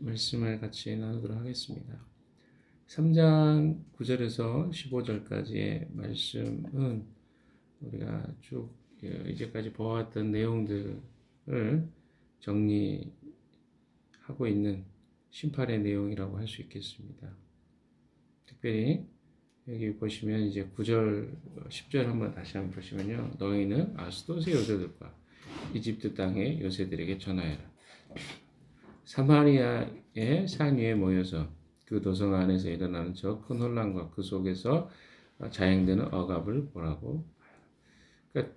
말씀을 같이 나누도록 하겠습니다. 3장 9절에서 15절까지의 말씀은 우리가 쭉 이제까지 보아왔던 내용들을 정리하고 있는 심판의 내용이라고 할 수 있겠습니다. 특별히 여기 보시면 이제 9절, 10절 한번 다시 한번 보시면요. 너희는 아스돗의 요새들과 이집트 땅의 요새들에게 전하여라. 사마리아의 산 위에 모여서 그 도성 안에서 일어나는 저 큰 혼란과 그 속에서 자행되는 억압을 보라고. 그러니까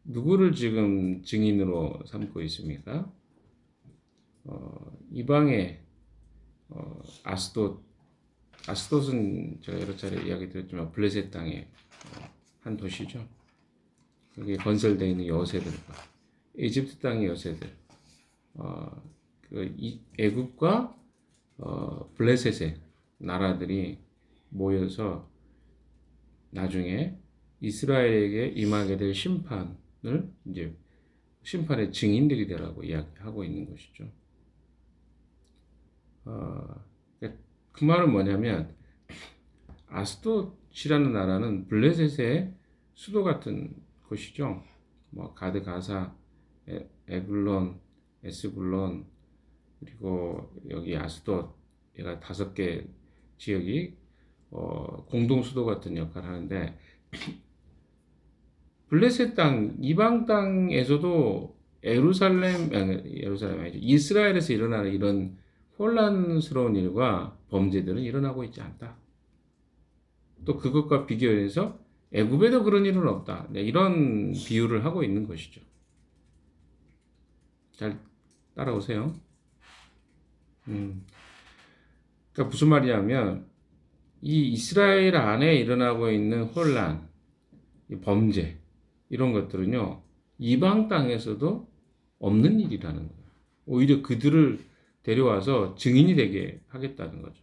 누구를 지금 증인으로 삼고 있습니까? 이방의 아스돗은 제가 여러 차례 이야기 드렸지만 블레셋 땅의 한 도시죠. 거기에 건설되어 있는 여세들과 이집트 땅의 여세들, 애굽과 블레셋의 나라들이 모여서 나중에 이스라엘에게 임하게 될 심판을 이제 심판의 증인들이 되라고 이야기하고 있는 것이죠. 그 말은 뭐냐면 아스돗이라는 나라는 블레셋의 수도 같은 곳이죠. 뭐 가드 가사, 에글론, 에스글론, 그리고 여기 아스돗, 얘가 5개 지역이 공동 수도 같은 역할을 하는데 블레셋 땅, 이방 땅에서도 예루살렘 아니죠. 이스라엘에서 일어나는 이런 혼란스러운 일과 범죄들은 일어나고 있지 않다. 또 그것과 비교해서 애굽에도 그런 일은 없다. 이런 비유를 하고 있는 것이죠. 잘 따라오세요. 그러니까 무슨 말이냐면 이 이스라엘 안에 일어나고 있는 혼란, 범죄 이런 것들은요 이방 땅에서도 없는 일이라는 거예요. 오히려 그들을 데려와서 증인이 되게 하겠다는 거죠.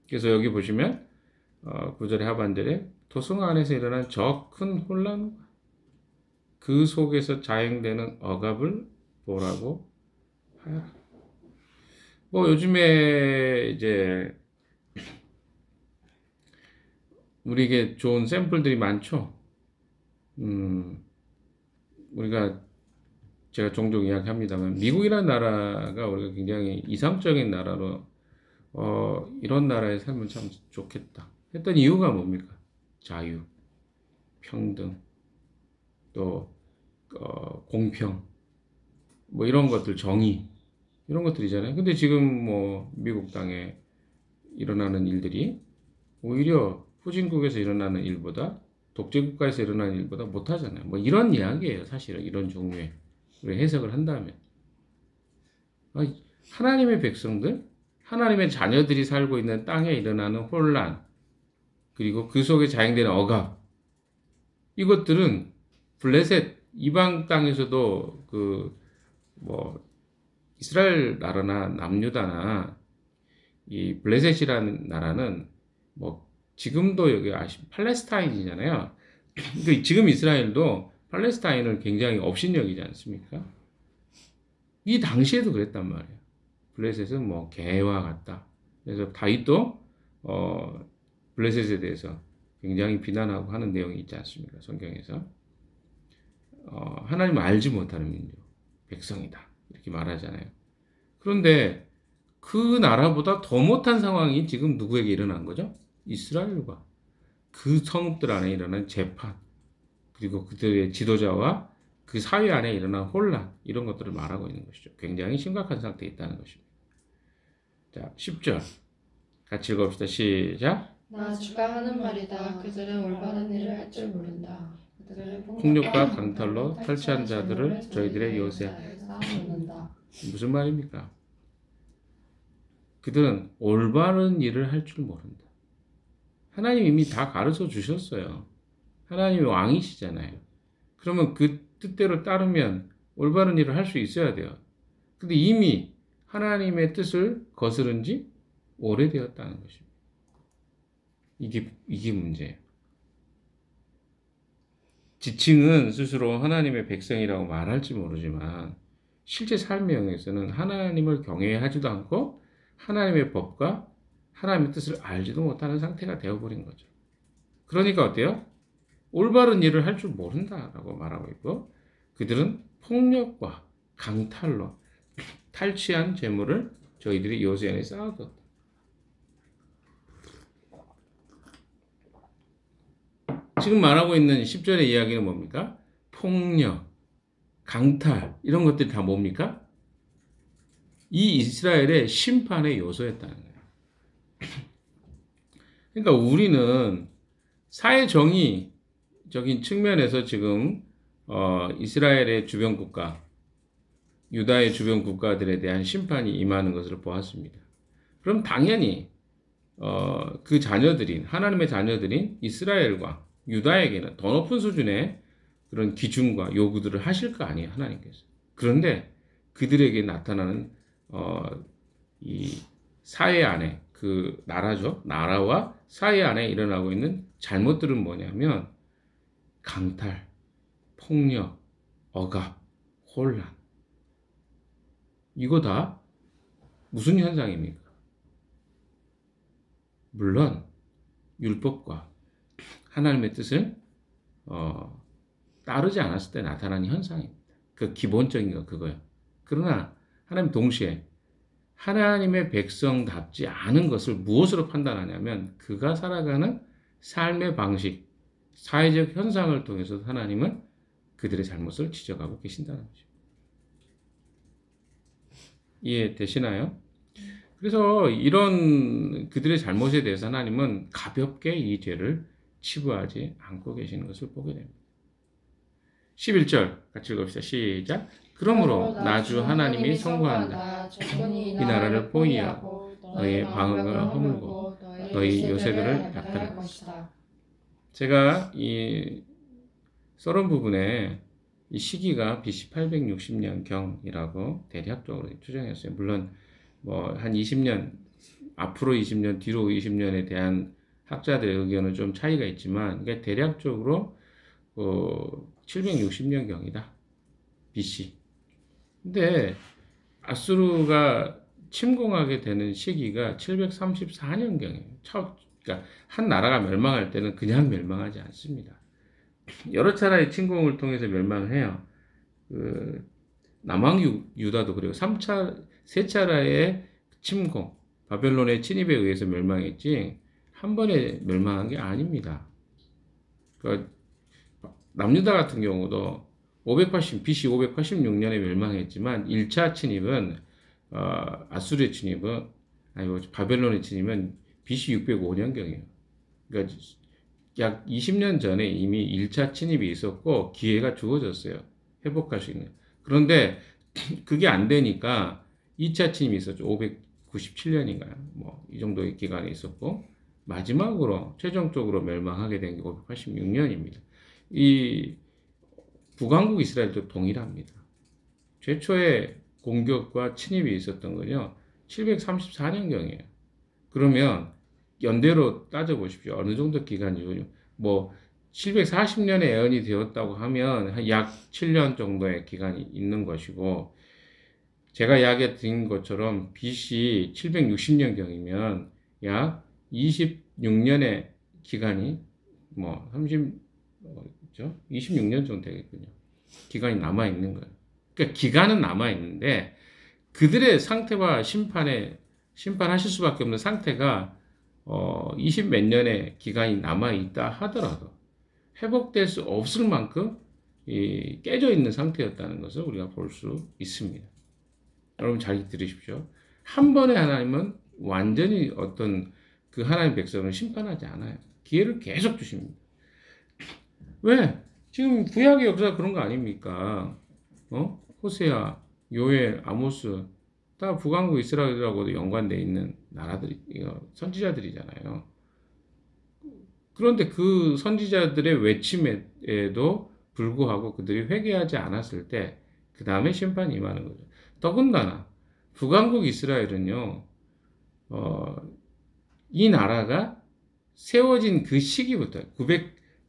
그래서 여기 보시면 9절의 하반절에 도성 안에서 일어난 저 큰 혼란, 그 속에서 자행되는 억압을 보라고 하여라. 뭐 요즘에 이제 우리에게 좋은 샘플들이 많죠. 제가 종종 이야기합니다만 미국이라는 나라가 우리가 굉장히 이상적인 나라로 이런 나라에 살면 참 좋겠다 했던 이유가 뭡니까? 자유, 평등, 또 공평, 뭐 이런 것들, 정의 이런 것들이잖아요. 근데 지금 뭐 미국 땅에 일어나는 일들이 오히려 후진국에서 일어나는 일보다 독재국가에서 일어나는 일보다 못하잖아요. 뭐 이런 이야기예요. 사실은 이런 종류의 우리 해석을 한다면 하나님의 백성들, 하나님의 자녀들이 살고 있는 땅에 일어나는 혼란, 그리고 그 속에 자행되는 억압, 이것들은 블레셋 이방 땅에서도 이스라엘 나라나 남유다나 이 블레셋이라는 나라는 뭐 지금도 여기 팔레스타인이잖아요. 지금 이스라엘도 팔레스타인을 굉장히 업신여기지 않습니까? 이 당시에도 그랬단 말이에요. 블레셋은 뭐 개와 같다. 그래서 다윗도 블레셋에 대해서 굉장히 비난하고 하는 내용이 있지 않습니까? 성경에서 하나님을 알지 못하는 민족, 백성이다 이렇게 말하잖아요. 그런데 그 나라보다 더 못한 상황이 지금 누구에게 일어난 거죠? 이스라엘과 그 성읍들 안에 일어난 재판, 그리고 그들의 지도자와 그 사회 안에 일어난 혼란, 이런 것들을 말하고 있는 것이죠. 굉장히 심각한 상태에 있다는 것입니다. 자, 10절 같이 읽어봅시다. 시작. 나 주가 하는 말이다. 그들은 올바른 일을 할 줄 모른다. 폭력과 강탈로 탈취한 자들을 저희들의 요새. 무슨 말입니까? 그들은 올바른 일을 할 줄 모른다. 하나님 이미 다 가르쳐 주셨어요. 하나님이 왕이시잖아요. 그러면 그 뜻대로 따르면 올바른 일을 할 수 있어야 돼요. 근데 이미 하나님의 뜻을 거스른 지 오래되었다는 것입니다. 이게 문제예요. 지칭은 스스로 하나님의 백성이라고 말할지 모르지만 실제 삶의 영역에서는 하나님을 경외하지도 않고 하나님의 법과 하나님의 뜻을 알지도 못하는 상태가 되어버린 거죠. 그러니까 어때요? 올바른 일을 할 줄 모른다라고 말하고 있고 그들은 폭력과 강탈로 탈취한 재물을 저희들이 요새에 쌓아뒀다. 지금 말하고 있는 10절의 이야기는 뭡니까? 폭력, 강탈 이런 것들이 다 뭡니까? 이 이스라엘의 심판의 요소였다는 거예요. 그러니까 우리는 사회 정의적인 측면에서 지금 이스라엘의 주변 국가, 유다의 주변 국가들에 대한 심판이 임하는 것을 보았습니다. 그럼 당연히 그 자녀들인 하나님의 자녀들인 이스라엘과 유다에게는 더 높은 수준의 그런 기준과 요구들을 하실 거 아니에요, 하나님께서. 그런데 그들에게 나타나는 이 사회 안에 그 나라죠, 나라와 사회 안에 일어나고 있는 잘못들은 뭐냐면 강탈, 폭력, 억압, 혼란. 이거 다 무슨 현상입니까? 물론 율법과 하나님의 뜻을 따르지 않았을 때 나타나는 현상입니다. 그 기본적인 거 그거예요. 그러나 하나님 동시에 하나님의 백성답지 않은 것을 무엇으로 판단하냐면 그가 살아가는 삶의 방식, 사회적 현상을 통해서 하나님은 그들의 잘못을 지적하고 계신다는 거죠. 이해되시나요? 그래서 이런 그들의 잘못에 대해서 하나님은 가볍게 이 죄를 치부하지 않고 계시는 것을 보게 됩니다. 11절 같이 읽읍시다. 시작. 그러므로 나주 하나님이 선고한다. 이 나라를 포위하고 너희의 방언을 허물고 너희 요새들을 약탈할 것이다. 제가 이 썰은 부분에 이 시기가 BC 860년경이라고 대략적으로 추정했어요. 물론 뭐 한 20년 앞으로 20년 뒤로 20년에 대한 학자들의 의견은 좀 차이가 있지만 그러니까 대략적으로 760년경이다. BC. 근데 아수르가 침공하게 되는 시기가 734년경이에요. 그러니까 한 나라가 멸망할 때는 그냥 멸망하지 않습니다. 여러 차례의 침공을 통해서 멸망을 해요. 남왕 유다도 그리고 세 차례의 침공, 바벨론의 침입에 의해서 멸망했지 한 번에 멸망한 게 아닙니다. 그러니까 남유다 같은 경우도 BC 586년에 멸망했지만 1차 침입은 아수르의 침입은 바벨론의 침입은 BC 605년경이에요. 그러니까 약 20년 전에 이미 1차 침입이 있었고 기회가 주어졌어요. 회복할 수 있는. 그런데 그게 안 되니까 2차 침입이 있었죠. 597년인가요? 뭐 이 정도의 기간이 있었고 마지막으로 최종적으로 멸망하게 된 게 586년입니다. 이 북왕국 이스라엘도 동일합니다. 최초의 공격과 침입이 있었던 건요. 734년경이에요. 그러면 연대로 따져보십시오. 어느 정도 기간이죠. 뭐 740년에 예언이 되었다고 하면 약 7년 정도의 기간이 있는 것이고 제가 이야기 드린 것처럼 BC 760년경이면 약 26년의 기간이 뭐 26년 정도 되겠군요. 기간이 남아있는 거예요. 그러니까 기간은 남아있는데 그들의 상태와 심판하실 수밖에 없는 상태가 20 몇 년의 기간이 남아있다 하더라도 회복될 수 없을 만큼 깨져 있는 상태였다는 것을 우리가 볼 수 있습니다. 여러분 잘 들으십시오. 한 번에 하나님은 완전히 어떤 그 하나님 백성을 심판하지 않아요. 기회를 계속 주십니다. 왜? 지금 구약의 역사가 그런 거 아닙니까? 호세아, 요엘, 아모스 다 북왕국 이스라엘하고도 연관되어 있는 나라들이 선지자들이잖아요. 그런데 그 선지자들의 외침에도 불구하고 그들이 회개하지 않았을 때 그 다음에 심판이 임하는 거죠. 더군다나 북왕국 이스라엘은요. 이 나라가 세워진 그 시기부터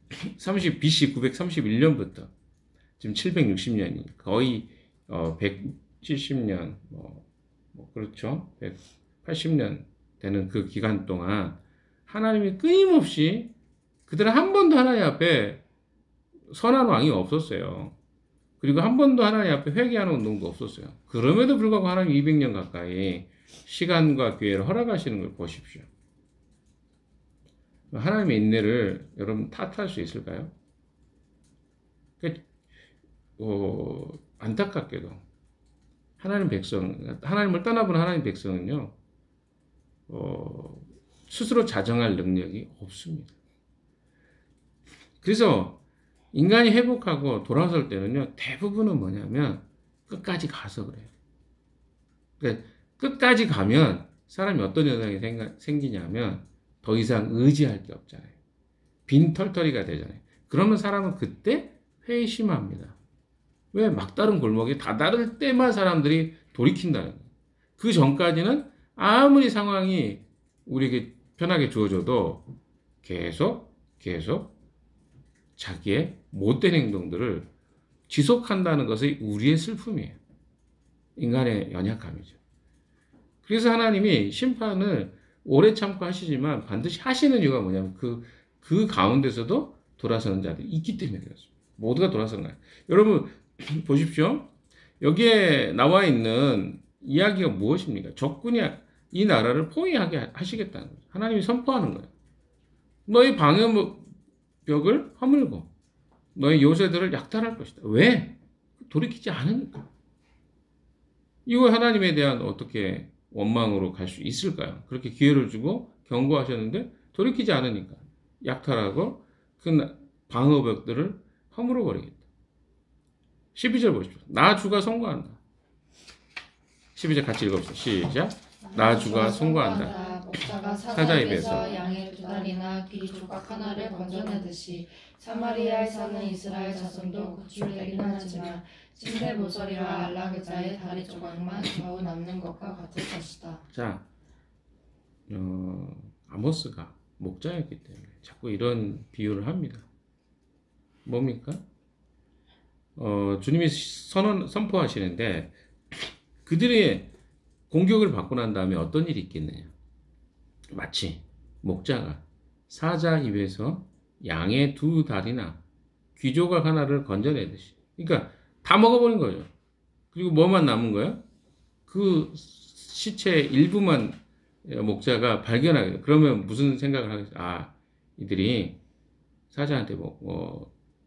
BC 931년부터 지금 760년이 거의 170년, 그렇죠. 180년 되는 그 기간 동안 하나님이 끊임없이 그들은 한 번도 하나님 앞에 선한 왕이 없었어요. 그리고 한 번도 하나님 앞에 회개하는 운동도 없었어요. 그럼에도 불구하고 하나님 200년 가까이 시간과 기회를 허락하시는 걸 보십시오. 하나님의 인내를 여러분 탓할 수 있을까요? 안타깝게도 하나님을 떠나본 하나님 백성은요, 스스로 자정할 능력이 없습니다. 그래서 인간이 회복하고 돌아설 때는요, 대부분은 뭐냐면 끝까지 가서 그래요. 그러니까 끝까지 가면 사람이 어떤 현상이 생기냐면 더 이상 의지할 게 없잖아요. 빈털터리가 되잖아요. 그러면 사람은 그때 회심합니다. 왜? 막다른 골목에 다다를 때만 사람들이 돌이킨다는 거예요. 그 전까지는 아무리 상황이 우리에게 편하게 주어져도 계속 자기의 못된 행동들을 지속한다는 것이 우리의 슬픔이에요. 인간의 연약함이죠. 그래서 하나님이 심판을 오래 참고 하시지만 반드시 하시는 이유가 뭐냐면 그 가운데서도 돌아서는 자들이 있기 때문에 그렇습니다. 모두가 돌아서는 거예요. 여러분 보십시오. 여기에 나와 있는 이야기가 무엇입니까? 적군이 이 나라를 포위하게 하시겠다는 거죠. 하나님이 선포하는 거예요. 너희 방어벽을 허물고 너희 요새들을 약탈할 것이다. 왜? 돌이키지 않으니까. 이거 하나님에 대한 어떻게 원망으로 갈 수 있을까요? 그렇게 기회를 주고 경고하셨는데 돌이키지 않으니까 약탈하고 그 방어벽들을 허물어 버리겠다. 12절 보십시오. 나 주가 선고한다. 12절 같이 읽어봅시다. 시작. 나 주가 선고한다. 목자가 사자 사자 입에서 입에서 양의 두 다리나 귀 조각 하나를 건져내듯이 사마리아에 사는 이스라엘 자손도 구출되긴 하지만 침대 모서리와 알라그자의 다리 조각만 겨우 남는 것과 같을 것이다. 자, 아모스가 목자였기 때문에 자꾸 이런 비유를 합니다. 뭡니까? 주님이 선포하시는데 그들의 공격을 받고 난 다음에 어떤 일이 있겠느냐? 마치 목자가 사자 입에서 양의 두 다리나 귀조각 하나를 건져내듯이. 그러니까 다 먹어버린 거죠. 그리고 뭐만 남은 거예요? 그 시체 일부만 목자가 발견하게 돼요. 그러면 무슨 생각을 하겠어요? 아, 이들이 사자한테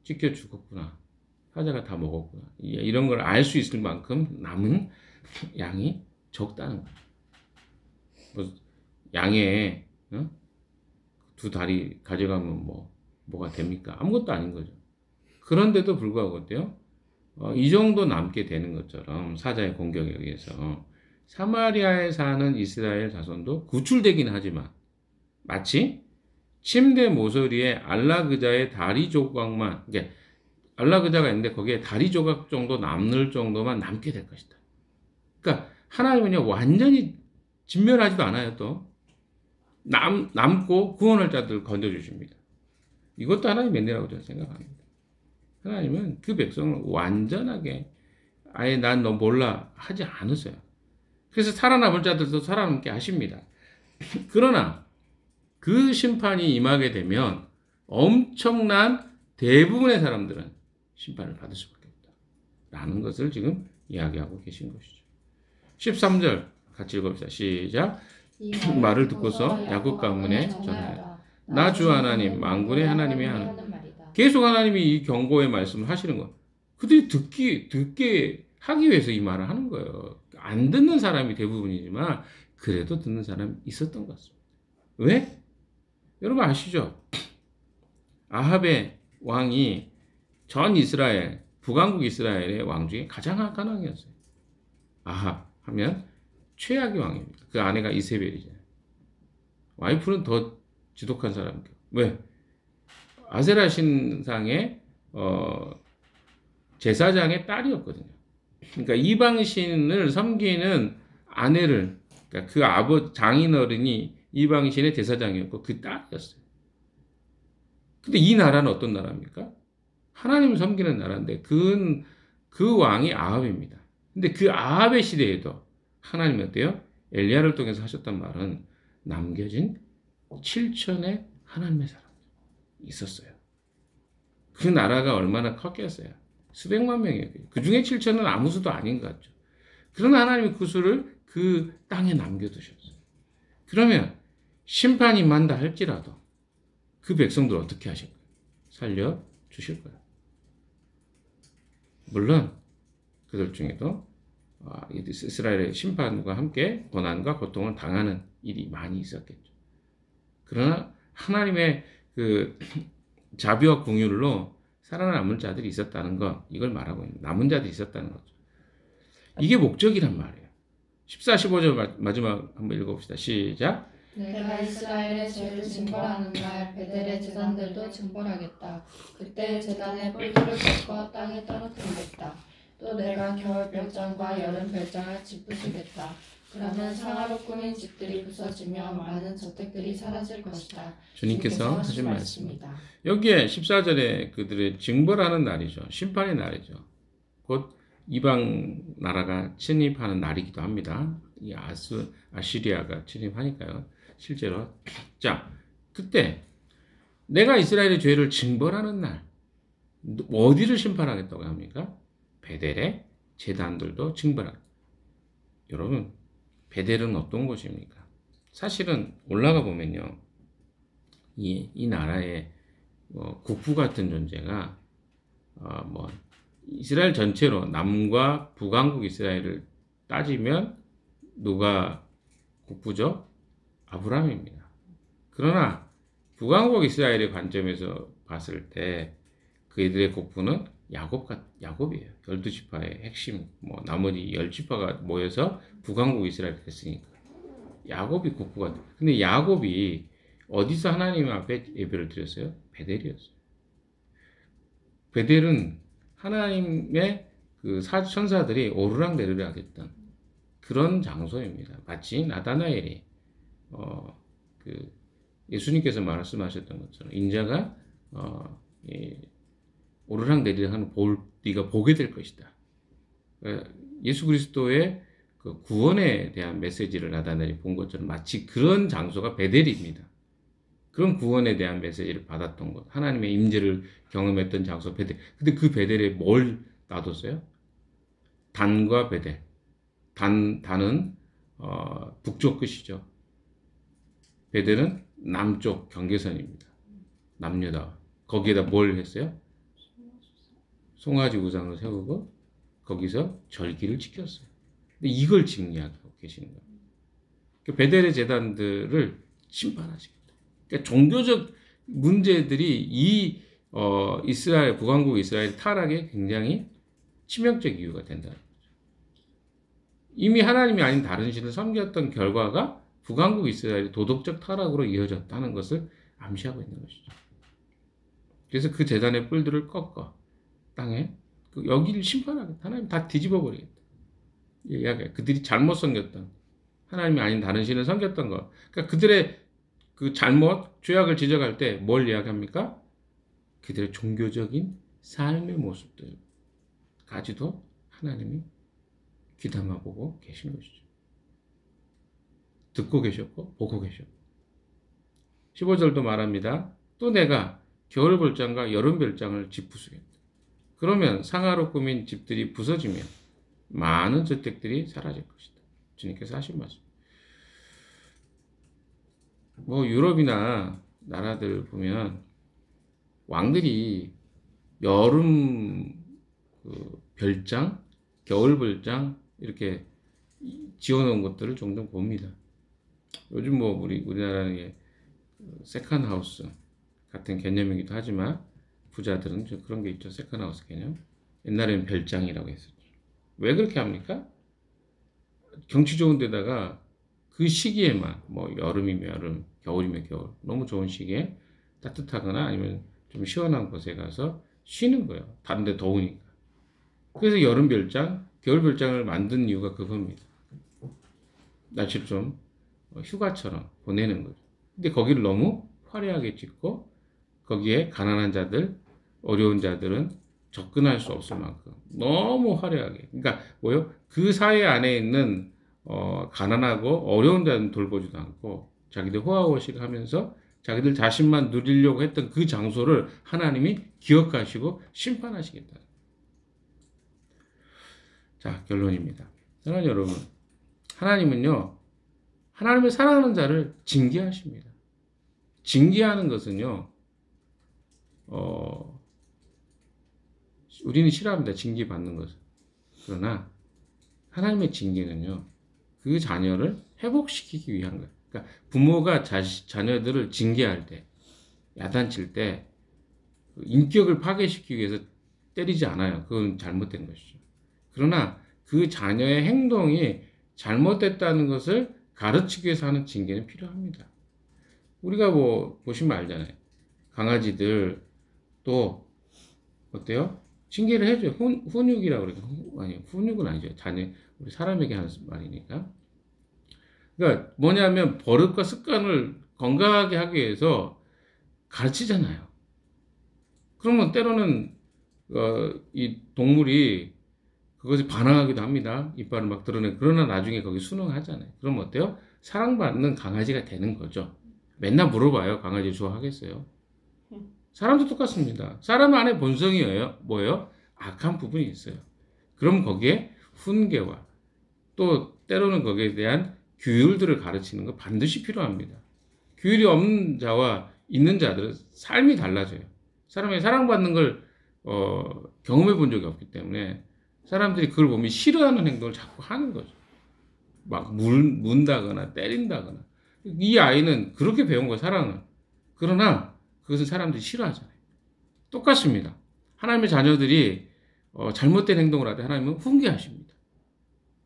찢겨 죽었구나. 사자가 다 먹었구나. 이런 걸 알 수 있을 만큼 남은 양이 적다는 거예요. 양의 두 다리 가져가면 뭐가 됩니까? 아무것도 아닌 거죠. 그런데도 불구하고 어때요? 이 정도 남게 되는 것처럼 사자의 공격에 의해서 사마리아에 사는 이스라엘 자손도 구출되긴 하지만 마치 침대 모서리에 알라그자의 다리 조각만, 그러니까 알라그자가 있는데 거기에 다리 조각 정도 남을 정도만 남게 될 것이다. 그러니까 하나님은요 완전히 진멸하지도 않아요. 또 남고 구원할 자들을 건져주십니다. 이것도 하나님의 은혜라고 저는 생각합니다. 하나님은 그 백성을 완전하게 아예 난 너 몰라 하지 않으세요. 그래서 살아남을 자들도 살아남게 하십니다. 그러나 그 심판이 임하게 되면 엄청난 대부분의 사람들은 심판을 받을 수밖에 없다. 라는 것을 지금 이야기하고 계신 것이죠. 13절 같이 읽어봅시다. 시작. 말을 듣고서 야곱 가문에 전하여 나 주 하나님 만군의 하나님이 하는 계속 하나님이 이 경고의 말씀을 하시는 거예요. 그들이 듣게 하기 위해서 이 말을 하는 거예요. 안 듣는 사람이 대부분이지만 그래도 듣는 사람이 있었던 것 같습니다. 왜? 여러분 아시죠? 아합의 왕이 전 이스라엘, 북왕국 이스라엘의 왕 중에 가장 악한 왕이었어요. 아합 하면 최악의 왕입니다. 그 아내가 이세벨이잖아요. 와이프는 더 지독한 사람이에요. 왜? 아세라 신상의 제사장의 딸이었거든요. 그러니까 이방신을 섬기는 아내를, 그러니까 그 장인어른이 이방신의 제사장이었고 그 딸이었어요. 근데 이 나라는 어떤 나라입니까? 하나님을 섬기는 나라인데 그 왕이 아합입니다. 근데 그 아합의 시대에도 하나님이 어때요? 엘리야를 통해서 하셨단 말은 남겨진 7천의 하나님의 사람 있었어요. 그 나라가 얼마나 컸겠어요. 수백만 명이에요. 그 중에 7천은 아무 수도 아닌 것 같죠. 그러나 하나님이 그 수를 그 땅에 남겨두셨어요. 그러면 심판이 만다 할지라도 그 백성들 어떻게 하실 거예요? 살려주실 거예요. 물론 그들 중에도 이스라엘의 심판과 함께 고난과 고통을 당하는 일이 많이 있었겠죠. 그러나 하나님의 그 자비와 긍휼로 살아남을 자들이 있었다는 것, 이걸 말하고 있는 남은 자들이 있었다는 거죠. 이게 목적이란 말이에요. 14, 15절 마지막 한번 읽어봅시다. 시작. 내가 이스라엘의 죄를 징벌하는 날 베델의 제단들도 징벌하겠다. 그때 제단의 뿔들을 꺾어 땅에 떨어뜨리겠다. 또 내가 겨울 별장과 여름 별장을 짓부수겠다. 그러면 상하로 꾸민 집들이 부서지며 많은 저택들이 사라질 것이다. 주님께서 하신 말씀입니다. 여기에 14절에 그들의 징벌하는 날이죠. 심판의 날이죠. 곧 이방 나라가 침입하는 날이기도 합니다. 이 아시리아가 침입하니까요. 실제로. 자, 그때 내가 이스라엘의 죄를 징벌하는 날, 어디를 심판하겠다고 합니까? 베델의 제단들도 징벌하겠다. 여러분, 베델은 어떤 곳입니까? 사실은 올라가 보면요, 이 나라의 국부 같은 존재가 이스라엘 전체로 남과 북왕국 이스라엘을 따지면 누가 국부죠? 아브라함입니다. 그러나 북왕국 이스라엘의 관점에서 봤을 때 그들의 국부는 야곱이에요. 12지파의 핵심, 나머지 10지파가 모여서 북왕국 이스라엘이 됐으니까. 야곱이 국부가 돼. 근데 야곱이 어디서 하나님 앞에 예배를 드렸어요? 베델이었어요. 베델은 하나님의 그 천사들이 오르락내리락 했던 그런 장소입니다. 마치 나다나엘이 그 예수님께서 말씀하셨던 것처럼 인자가 오르락내리락하는 네가 보게 될 것이다. 예수 그리스도의 그 구원에 대한 메시지를 나다나엘이 본 것처럼 마치 그런 장소가 베델입니다. 그런 구원에 대한 메시지를 받았던 것, 하나님의 임재를 경험했던 장소 베델. 근데 그 베델에 뭘 놔뒀어요? 단과 베델. 단은 북쪽 끝이죠. 베델은 남쪽 경계선입니다. 남유다. 거기에다 뭘 했어요? 송아지 우상을 세우고 거기서 절기를 지켰어요. 근데 이걸 징리하고 계시는 거예요. 그러니까 베델의 제단들을 심판하시겠다. 그러니까 종교적 문제들이 이 이스라엘 북왕국 이스라엘 타락에 굉장히 치명적 이유가 된다는 거죠. 이미 하나님이 아닌 다른 신을 섬겼던 결과가 북왕국 이스라엘의 도덕적 타락으로 이어졌다는 것을 암시하고 있는 것이죠. 그래서 그 제단의 뿔들을 꺾어 땅에 여기를 심판하겠다. 하나님 다 뒤집어 버리겠다. 그들이 잘못 섬겼던 하나님이 아닌 다른 신을 섬겼던 것. 그러니까 그들의 그 잘못 죄악을 지적할 때 뭘 이야기합니까? 그들의 종교적인 삶의 모습들까지도 하나님이 귀담아 보고 계신 것이죠. 듣고 계셨고 보고 계셨고. 15절도 말합니다. 또 내가 겨울 별장과 여름 별장을 짓부수겠다. 그러면 상하로 꾸민 집들이 부서지며 많은 저택들이 사라질 것이다. 주님께서 하신 말씀. 유럽이나 나라들 보면 왕들이 여름 별장, 겨울 별장 이렇게 지어놓은 것들을 종종 봅니다. 요즘 우리나라는 세컨하우스 같은 개념이기도 하지만 부자들은 그런 게 있죠. 세컨하우스 개념. 옛날에는 별장이라고 했었죠. 왜 그렇게 합니까? 경치 좋은 데다가 그 시기에만 여름이면 여름, 겨울이면 겨울 너무 좋은 시기에 따뜻하거나 아니면 좀 시원한 곳에 가서 쉬는 거예요. 다른 데 더우니까. 그래서 여름 별장, 겨울 별장을 만든 이유가 그겁니다. 날씨를 좀 휴가처럼 보내는 거죠. 근데 거기를 너무 화려하게 짓고 거기에 가난한 자들, 어려운 자들은 접근할 수 없을 만큼 너무 화려하게. 그러니까 뭐요? 그 사회 안에 있는 가난하고 어려운 자는 돌보지도 않고 자기들 호화호식 하면서 자기들 자신만 누리려고 했던 그 장소를 하나님이 기억하시고 심판하시겠다. 자, 결론입니다. 사랑하는 여러분, 하나님은요, 하나님의 사랑하는 자를 징계하십니다. 징계하는 것은요, 우리는 싫어합니다. 징계받는 것을. 그러나 하나님의 징계는요, 그 자녀를 회복시키기 위한 거예요. 그러니까 부모가 자녀들을 징계할 때, 야단칠 때 인격을 파괴시키기 위해서 때리지 않아요. 그건 잘못된 것이죠. 그러나 그 자녀의 행동이 잘못됐다는 것을 가르치기 위해서 하는 징계는 필요합니다. 우리가 뭐 보시면 알잖아요. 강아지들 또 어때요? 징계를 해줘요. 훈육이라고 그래요. 아니, 훈육은 아니죠. 자녀, 우리 사람에게 하는 말이니까. 그러니까 뭐냐면 버릇과 습관을 건강하게 하기 위해서 가르치잖아요. 그러면 때로는 이 동물이 그것에 반항하기도 합니다. 이빨을 막 드러내고. 그러나 나중에 거기 순응하잖아요. 그럼 어때요? 사랑받는 강아지가 되는 거죠. 맨날 물어봐요. 강아지 좋아하겠어요? 사람도 똑같습니다. 사람 안에 본성이에요. 뭐예요? 악한 부분이 있어요. 그럼 거기에 훈계와 또 때로는 거기에 대한 규율들을 가르치는 거 반드시 필요합니다. 규율이 없는 자와 있는 자들은 삶이 달라져요. 사람이 사랑받는 걸 경험해 본 적이 없기 때문에 사람들이 그걸 보면 싫어하는 행동을 자꾸 하는 거죠. 막 문다거나 때린다거나. 이 아이는 그렇게 배운 거예요, 사랑을. 그러나 그것은 사람들이 싫어하잖아요. 똑같습니다. 하나님의 자녀들이 잘못된 행동을 할 때 하나님은 훈계하십니다.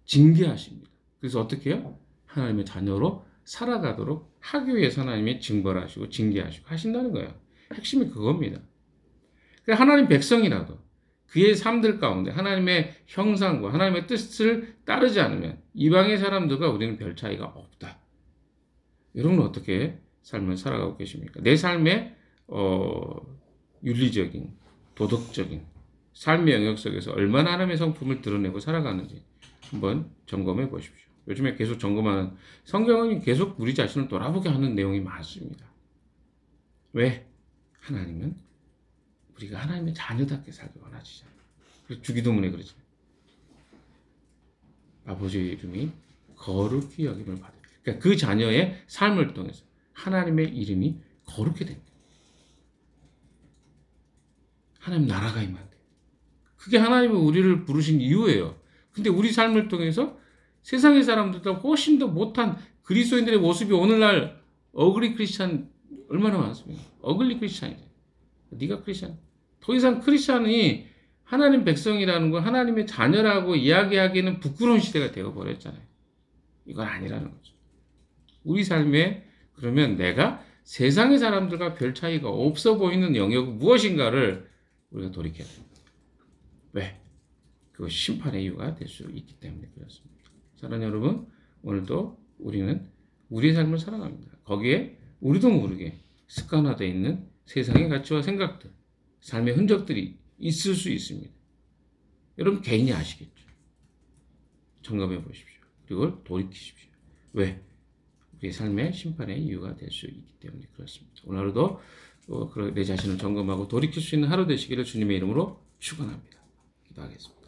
징계하십니다. 그래서 어떻게 해요? 하나님의 자녀로 살아가도록 하기 위해서 하나님이 징벌하시고 징계하시고 하신다는 거예요. 핵심이 그겁니다. 하나님 백성이라도 그의 삶들 가운데 하나님의 형상과 하나님의 뜻을 따르지 않으면 이방의 사람들과 우리는 별 차이가 없다. 여러분은 어떻게 삶을 살아가고 계십니까? 내 삶의 윤리적인, 도덕적인 삶의 영역 속에서 얼마나 하나님의 성품을 드러내고 살아가는지 한번 점검해 보십시오. 요즘에 계속 점검하는 성경은 계속 우리 자신을 돌아보게 하는 내용이 많습니다. 왜? 하나님은 우리가 하나님의 자녀답게 살기 원하시잖아요. 그래서 주기도문에 그러죠. 아버지의 이름이 거룩히 여김을 받으라. 그러니까 그 자녀의 삶을 통해서 하나님의 이름이 거룩히 됩니다. 하나님 나라가 임한대. 그게 하나님이 우리를 부르신 이유예요. 근데 우리 삶을 통해서 세상의 사람들보다 훨씬 더 못한 그리스도인들의 모습이 오늘날 어글리 크리스찬 얼마나 많습니까? 어글리 크리스찬이죠. 네가 크리스찬. 더 이상 크리스찬이 하나님 백성이라는 거 하나님의 자녀라고 이야기하기에는 부끄러운 시대가 되어버렸잖아요. 이건 아니라는 거죠. 우리 삶에 그러면 내가 세상의 사람들과 별 차이가 없어 보이는 영역은 무엇인가를 우리가 돌이켜야 됩니다. 왜? 그것이 심판의 이유가 될 수 있기 때문에 그렇습니다. 사랑하는 여러분, 오늘도 우리는 우리의 삶을 살아갑니다. 거기에 우리도 모르게 습관화되어 있는 세상의 가치와 생각들, 삶의 흔적들이 있을 수 있습니다. 여러분 개인이 아시겠죠? 점검해 보십시오. 그리고 돌이키십시오. 왜? 우리의 삶의 심판의 이유가 될 수 있기 때문에 그렇습니다. 오늘 하루도 내 자신을 점검하고 돌이킬 수 있는 하루 되시기를 주님의 이름으로 축원합니다. 기도하겠습니다.